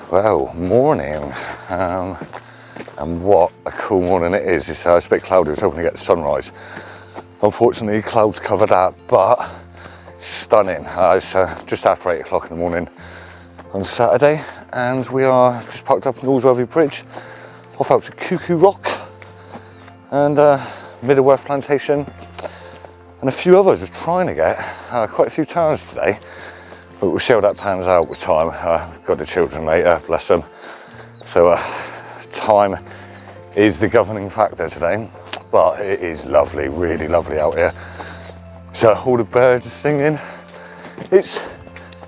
Well, morning, and what a cool morning it is. It's a bit cloudy. I was hoping to get the sunrise. Unfortunately, clouds covered that, but stunning. It's just after 8 o'clock in the morning on Saturday, and we are just parked up Norsworthy Bridge, off out to Cuckoo Rock and Middleworth Plantation, and a few others. We're trying to get quite a few T.A.R.S today. But we'll see how that pans out with time. Got the children later, bless them. So time is the governing factor today. But it is lovely, really lovely out here. So all the birds are singing. It's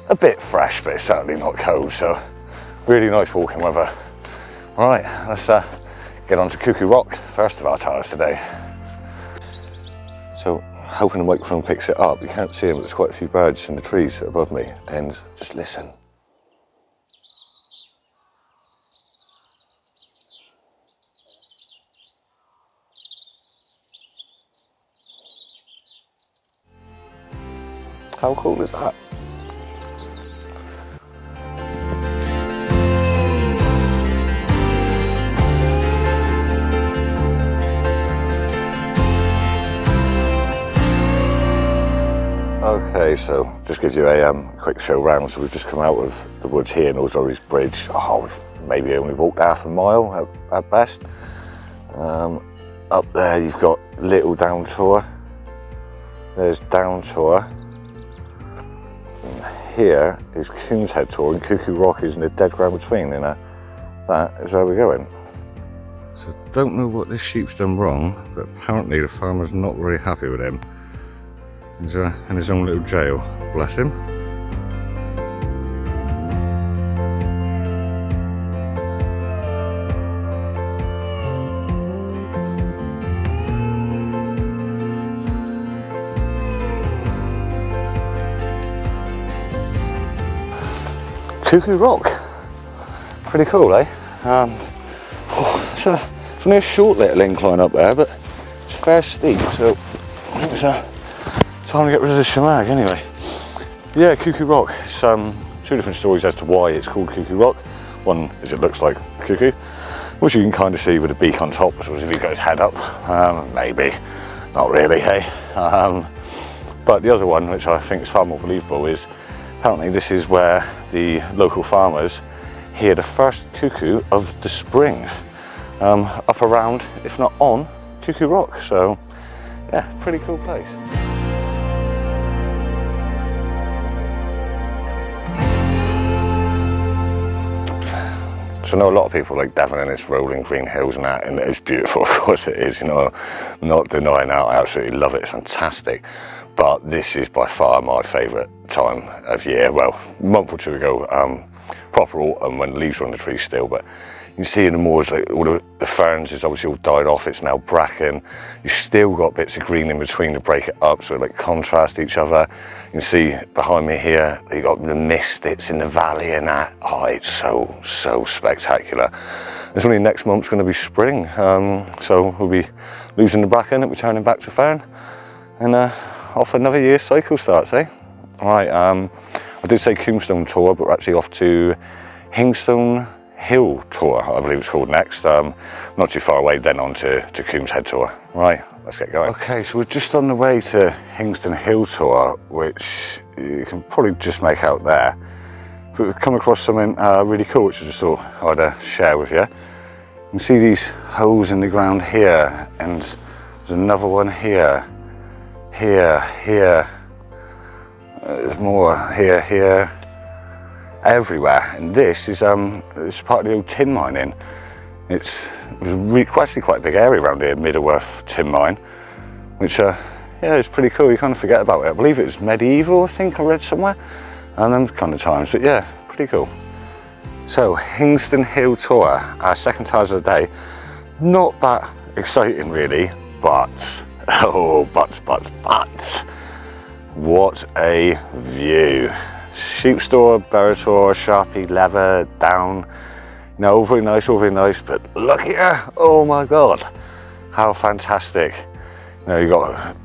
a bit fresh, but it's certainly not cold. So really nice walking weather. All right, let's get on to Cuckoo Rock, first of our T.A.R.S today. So, hoping the microphone picks it up. You can't see them, but there's quite a few birds in the trees above me, and just listen. How cool is that? Okay, so just gives you a quick show round. So we've just come out of the woods here, Norsworthy Bridge. Oh, we've maybe only walked half a mile at best. Up there you've got Little Down Tor. There's Down Tor. And here is Combshead Tor, and Cuckoo Rock is in the dead ground between, and that is where we're going. So don't know what this sheep's done wrong, but apparently the farmer's not very happy with him. He's in his own little jail, bless him. Cuckoo Rock, pretty cool, eh? It's only a short little incline up there, but it's fair steep, so it's time to get rid of the shamag anyway. Yeah, Cuckoo Rock. It's two different stories as to why it's called Cuckoo Rock. One is it looks like a cuckoo, which you can kind of see with a beak on top, so if he goes head up, maybe, not really, hey. But the other one, which I think is far more believable, is apparently this is where the local farmers hear the first cuckoo of the spring, up around, if not on, Cuckoo Rock. So yeah, pretty cool place. So I know a lot of people like Devon and its rolling green hills and that, and it's beautiful, of course it is, you know, I'm not denying that, I absolutely love it, it's fantastic. But this is by far my favourite time of year. Well, a month or two ago, proper autumn when the leaves are on the trees still, but you can see in the moors, like all the ferns is obviously all died off, it's now bracken. You've still got bits of green in between to break it up, so it like contrast each other. You can see behind me here, you got the mist, it's in the valley and that. Oh, it's so spectacular. It's only next month's going to be spring, so we'll be losing the bracken and returning back to fern, and off another year's cycle starts, eh? All right, I did say Combshead Tor, but we're actually off to Hingstone Hill Tor, I believe it's called next. Not too far away, then on to Combshead Tor. Right, let's get going. Okay, so we're just on the way to Hingstone Hill Tor, which you can probably just make out there. But we've come across something really cool, which I just thought I'd share with you. You can see these holes in the ground here, and there's another one here. Here. There's more here. Everywhere, and this is it's part of the old tin mining. It was actually quite a big area around here, Middleworth tin mine, which yeah, it's pretty cool. You kind of forget about it. I believe it was medieval, I think I read somewhere, and them kind of times. But yeah, pretty cool. So Hingstone Hill Tor, our second T.A.R.S of the day. Not that exciting really, but what a view. Sheep store, Berry Tor, Sharpie, leather, down. You know, all very nice, but look here, oh my God, how fantastic. You know, you got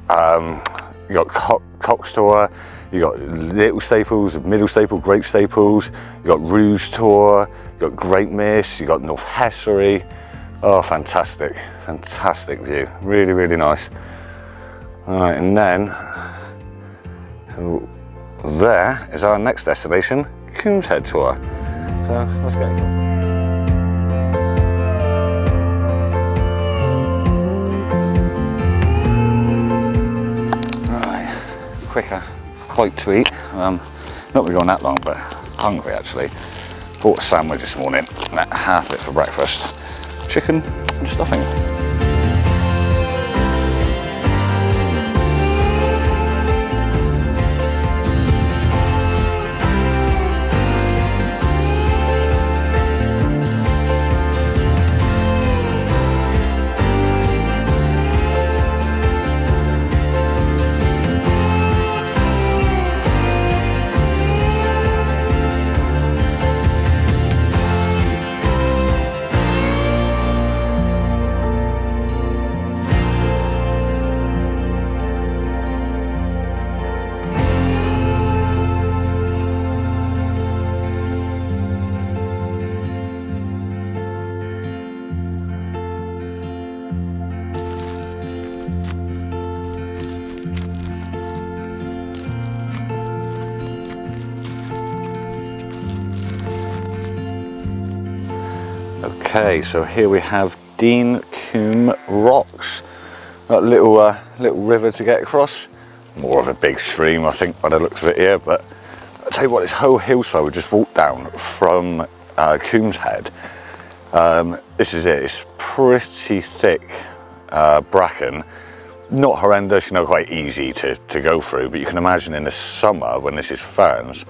Cock Store, You got little staples, middle staple, great staples. You got Rouge Tor, you got Great Miss, you got North Hessery. Oh, fantastic, fantastic view. Really, really nice. All right, and then so there is our next destination, Combshead Tor. So let's get it. Quicker bite to eat. Not been going that long, but hungry actually. Bought a sandwich this morning and ate half of it for breakfast. Chicken and stuffing. Okay, so here we have Dean Combe Rocks. That little river to get across. More of a big stream, I think, by the looks of it here. But I'll tell you what, this whole hillside we just walked down from Combshead. This is it. It's pretty thick bracken. Not horrendous, you know, quite easy to go through. But you can imagine in the summer when this is ferns,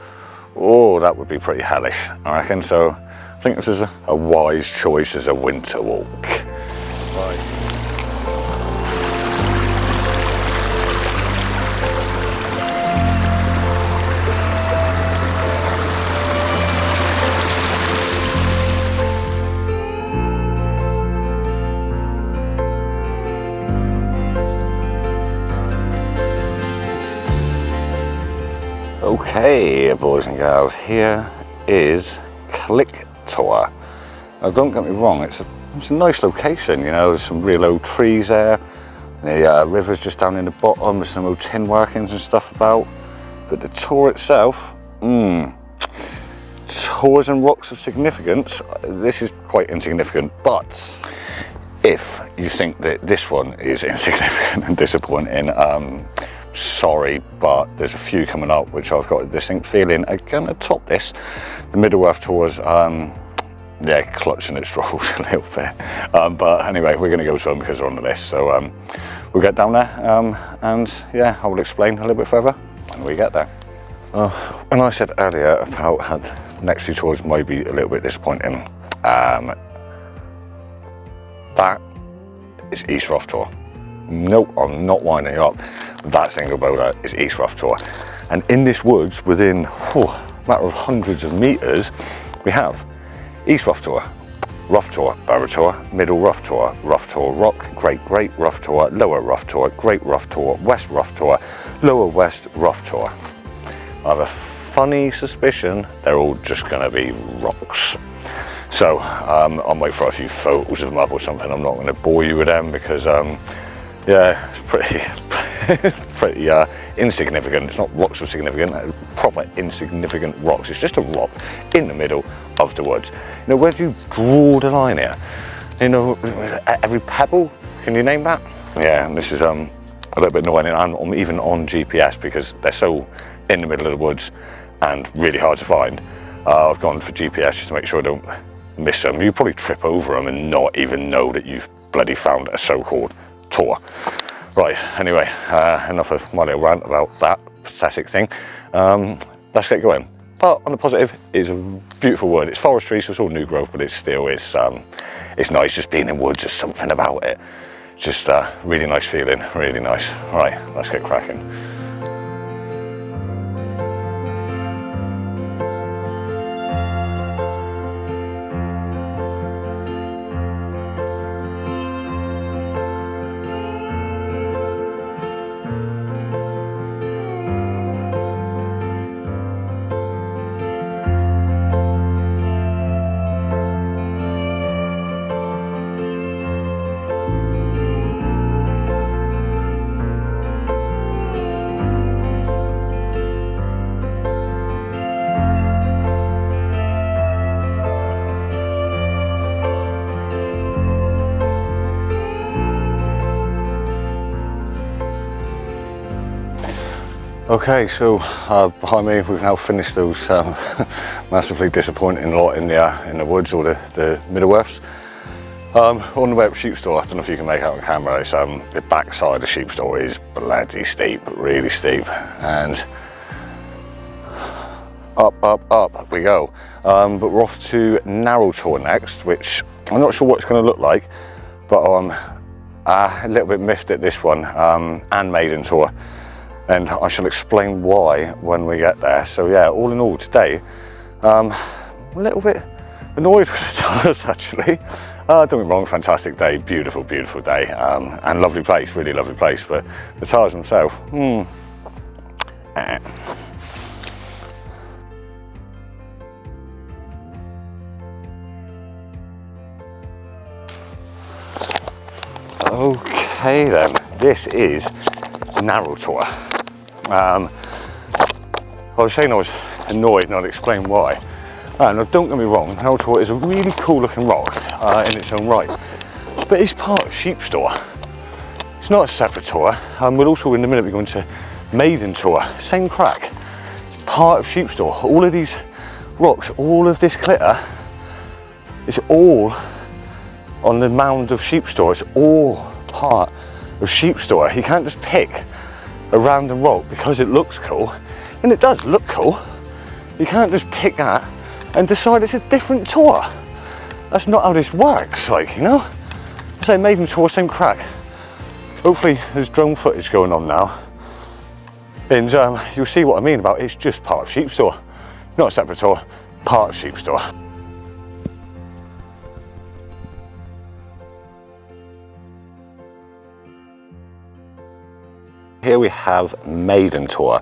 oh, that would be pretty hellish, I reckon. So I think this is a wise choice as a winter walk. Right. Okay, boys and girls, here is Tor. Now don't get me wrong, it's a nice location, you know, there's some real old trees there, the river's just down in the bottom, there's some old tin workings and stuff about, but the Tor itself, Tors and rocks of significance, this is quite insignificant, but if you think that this one is insignificant and disappointing, sorry, but there's a few coming up which I've got a distinct feeling are going to top this. The Middleworth Tours, yeah, clutching at straws a little bit. But anyway, we're going to go to them because they're on the list. So we'll get down there and yeah, I will explain a little bit further when we get there. When I said earlier about how the next few tours might be a little bit disappointing, that is East Rough Tor. No, I'm not winding you up. That single boulder is East Rough Tor. And in this woods, within a matter of hundreds of meters, we have East Rough Tor, Rough Tor, Barrow Tor, Middle Rough Tor, Rough Tor Rock, Great Rough Tor, Lower Rough Tor, Great Rough Tor, West Rough Tor, Lower West Rough Tor. I have a funny suspicion they're all just going to be rocks. So I might throw a few photos of them up or something. I'm not going to bore you with them because yeah, it's pretty insignificant. It's not rocks of significant, proper insignificant rocks. It's just a rock in the middle of the woods. You know, where do you draw the line here? You know, every pebble, can you name that? Yeah, and this is a little bit annoying. I'm even on GPS because they're so in the middle of the woods and really hard to find. I've gone for GPS just to make sure I don't miss them. You probably trip over them and not even know that you've bloody found a so-called Tor. Right, anyway, enough of my little rant about that pathetic thing. Let's get going. But on the positive, it's a beautiful wood. It's forestry, so it's all new growth, but it's nice just being in woods. There's something about it. Just really nice feeling, really nice. All right, let's get cracking. Okay, so behind me we've now finished those massively disappointing lot in the woods, or the Middleworths. On the way up Sheep Tor, I don't know if you can make out on camera, it's, the backside of Sheep Tor is bloody steep, really steep, and up we go. But we're off to Narrow Tor next, which I'm not sure what it's going to look like, but I'm a little bit miffed at this one, and Maiden Tor. And I shall explain why when we get there. So yeah, all in all today, I'm a little bit annoyed with the T.A.R.S actually. Don't get me wrong, fantastic day, beautiful, beautiful day, and lovely place, really lovely place, but the T.A.R.S themselves, Okay then, this is Narrow Tor. I was saying I was annoyed, and I'll explain why. Now don't get me wrong, Narrow Tor is a really cool looking rock in its own right, but it's part of Sheep Tor. It's not a separate Tor. We'll also in a minute be going to Maiden Tor, same crack. It's part of Sheep Tor. All of these rocks, all of this glitter, it's all on the mound of Sheep Tor. It's all part of Sheep Tor. You can't just pick a random rock because it looks cool, and it does look cool. You can't just pick that and decide it's a different Tor. That's not how this works, like, you know? I say Maiden Tor, same crack. Hopefully there's drone footage going on now, and you'll see what I mean about it's just part of Sheep Tor. It's not a separate Tor, part of Sheep Tor. Here we have Maiden Tor.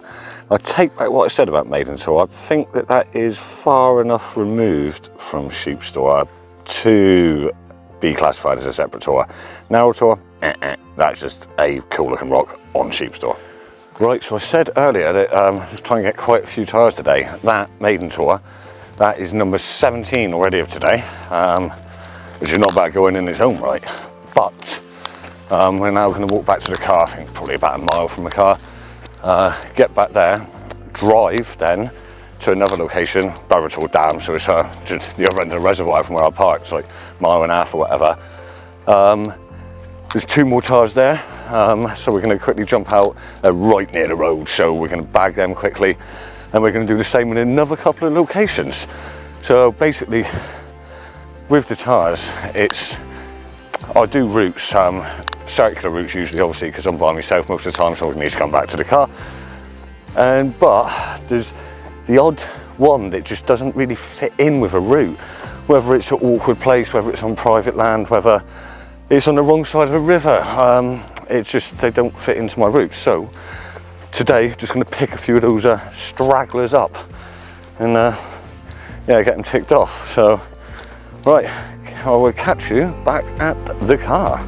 I take back what I said about Maiden Tor. I think that that is far enough removed from Sheep Tor to be classified as a separate Tor. Narrow Tor, that's just a cool looking rock on Sheep Tor. Right, so I said earlier that I was trying to get quite a few T.A.R.S today. That Maiden Tor, that is number 17 already of today, which is not bad going in its own right. But we're now going to walk back to the car, I think probably about a mile from the car, get back there, drive then to another location, Tor Dam, so it's just the other end of the reservoir from where I parked, it's like a mile and a half or whatever. There's two more T.A.R.S there, so we're going to quickly jump out right near the road, so we're going to bag them quickly, and we're going to do the same in another couple of locations. So basically, with the T.A.R.S, it's, I do routes, circular routes usually, obviously, because I'm by myself most of the time, so I need to come back to the car. But there's the odd one that just doesn't really fit in with a route, whether it's an awkward place, whether it's on private land, whether it's on the wrong side of a river. It's just, they don't fit into my route. So today, just going to pick a few of those stragglers up and yeah, get them ticked off. So, right, I will catch you back at the car.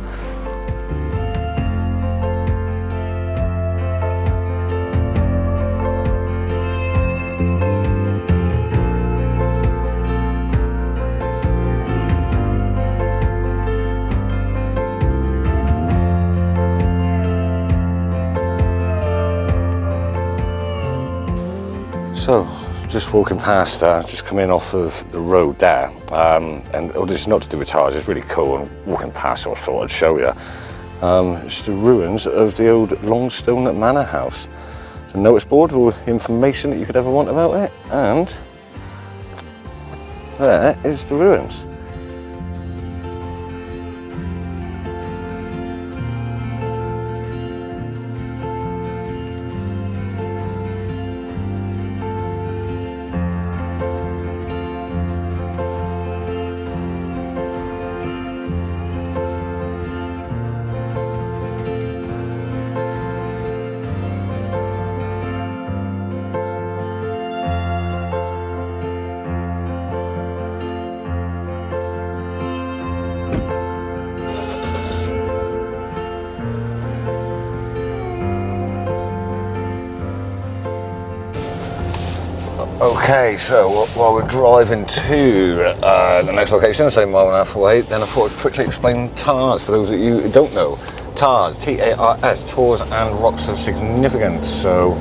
So, just walking past, just coming off of the road there, and this is not to do with T.A.R.S, it's really cool, and walking past, so I thought I'd show you. It's the ruins of the old Longstone Manor House. It's a notice board with all the information that you could ever want about it, and there is the ruins. Okay, so while we're driving to the next location, say a mile and a half away, then I thought I'd quickly explain T.A.R.S for those of you who don't know. T.A.R.S, T.A.R.S, Tours and Rocks of Significance. So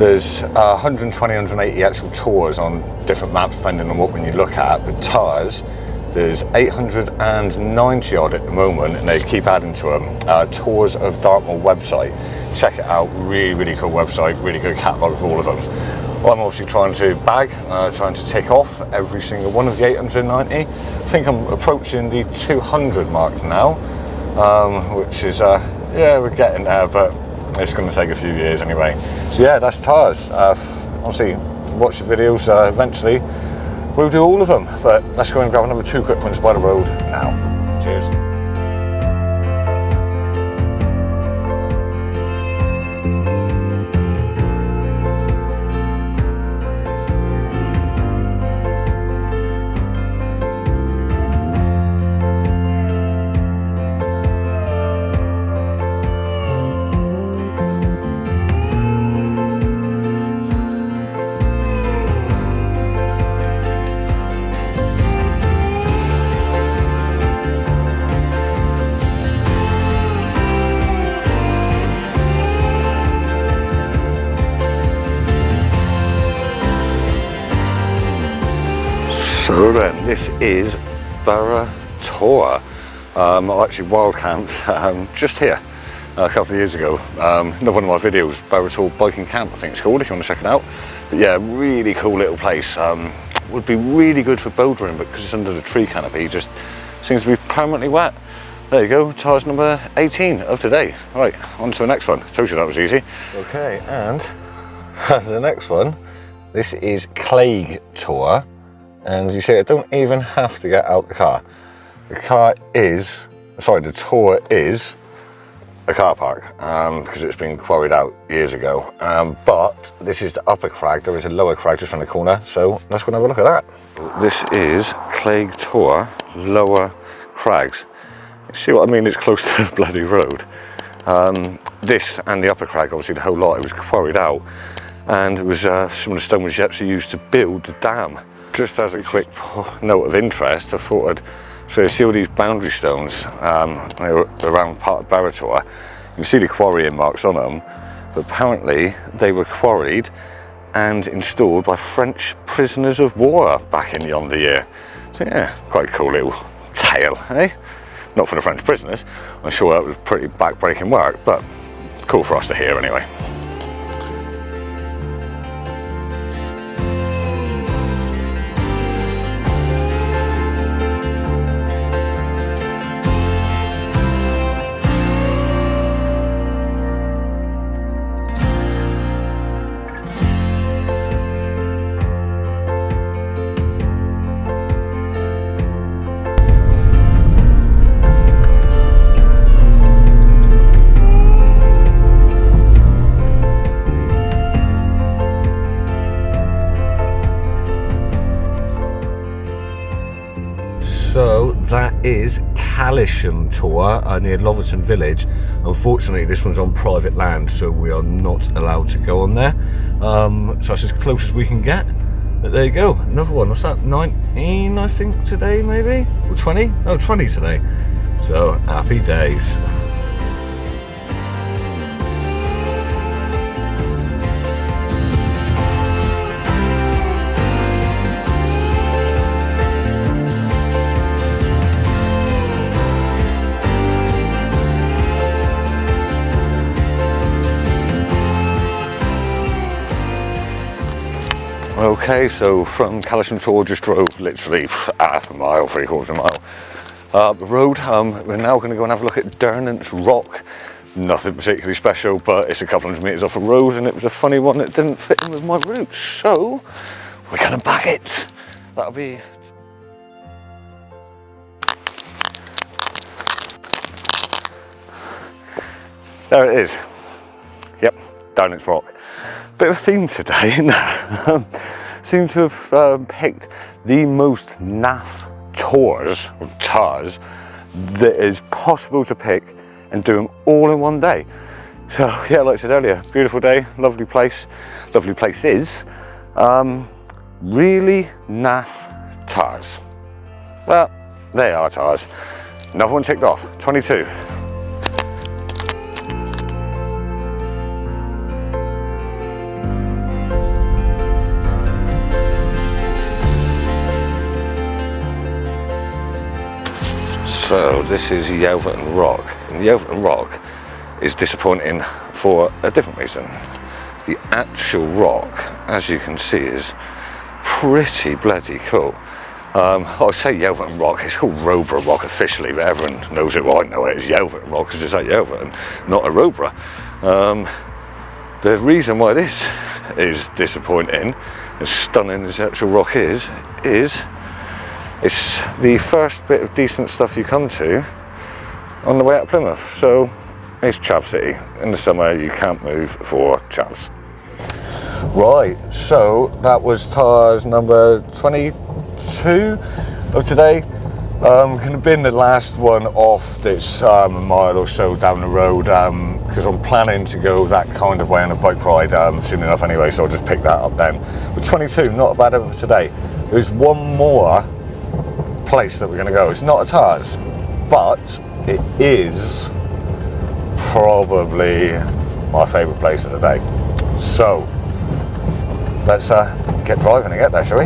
There's 120, 180 actual tours on different maps depending on what one you look at, but T.A.R.S, there's 890 odd at the moment, and they keep adding to them. Tours of Dartmoor website, check it out, really cool website, really good catalogue of all of them. Well, I'm obviously trying to trying to tick off every single one of the 890. I think I'm approaching the 200 mark now, which is, yeah, we're getting there, but it's going to take a few years anyway. So yeah, that's T.A.R.S. Obviously, watch the videos, eventually we'll do all of them, but let's go and grab another 2 quick ones by the road now. Cheers. So then, this is T.A.R.S Tor. I actually wild camped just here a couple of years ago. Another one of my videos, T.A.R.S Tor Biking Camp, I think it's called, if you want to check it out. But yeah, really cool little place. Would be really good for bouldering, but because it's under the tree canopy, it just seems to be permanently wet. There you go, T.A.R.S number 18 of today. Right, on to the next one. Told you that was easy. Okay, and the next one, this is Combshead Tor. And you see, I don't even have to get out the car. The Tor is a car park, because it's been quarried out years ago. But this is the upper crag. There is a lower crag just around the corner, so let's go and have a look at that. This is Combshead Tor, lower crags. You see what I mean? It's close to the bloody road. This and the upper crag, obviously the whole lot, it was quarried out, and it was some of the stone was actually used to build the dam. Just as a quick note of interest, I thought I'd show you, see all these boundary stones around part of T.A.R.S Tor. You can see the quarrying marks on them, but apparently they were quarried and installed by French prisoners of war back in yonder year. So yeah, quite a cool little tale, eh? Not for the French prisoners. I'm sure that was pretty back-breaking work, but cool for us to hear anyway. So that is Combshead Tor near Loverton Village. Unfortunately, this one's on private land, so we are not allowed to go on there. So that's as close as we can get. But there you go, another one. What's that? 19, I think, today, maybe? Or 20? Oh, 20 today. So happy days. Okay, so from Combshead Tor, just drove literally half a mile, 3/4 of a mile up the road. We're now going to go and have a look at Durnant's Rock. Nothing particularly special, but it's a couple hundred metres off a road, and it was a funny one that didn't fit in with my route, so we're going to bag it. That'll be... There it is. Yep, Durnant's Rock. Bit of a theme today, isn't it? Seem to have picked the most naff tours of T.A.R.S that is possible to pick and do them all in one day. So yeah, like I said earlier, beautiful day, lovely place, lovely places. Really naff T.A.R.S. Well, they are T.A.R.S. Another one ticked off, 22. So this is Yelverton Rock, and Yelverton Rock is disappointing for a different reason. The actual rock, as you can see, is pretty bloody cool. I say Yelverton Rock, it's called Robra Rock officially, but everyone knows it. Well, I know it as Yelverton Rock because it's at Yelverton, not a Robra. The reason why this is disappointing, as stunning as the actual rock is it's the first bit of decent stuff you come to on the way out of Plymouth. So it's Chav City. In the summer you can't move for chavs. Right, so that was T.A.R.S number 22 of today. Going to bin the last one off that's a mile or so down the road, because I'm planning to go that kind of way on a bike ride soon enough anyway, so I'll just pick that up then. But 22, not bad over today. There's one more place that we're going to go. It's not a T.A.R.S, but it is probably my favourite place of the day. So let's get driving and get there, shall we?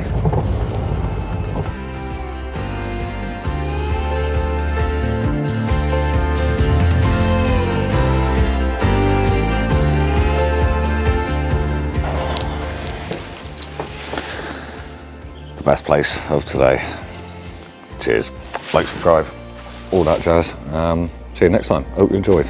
The best place of today. Cheers. Like, subscribe, all that jazz. See you next time. Hope you enjoyed.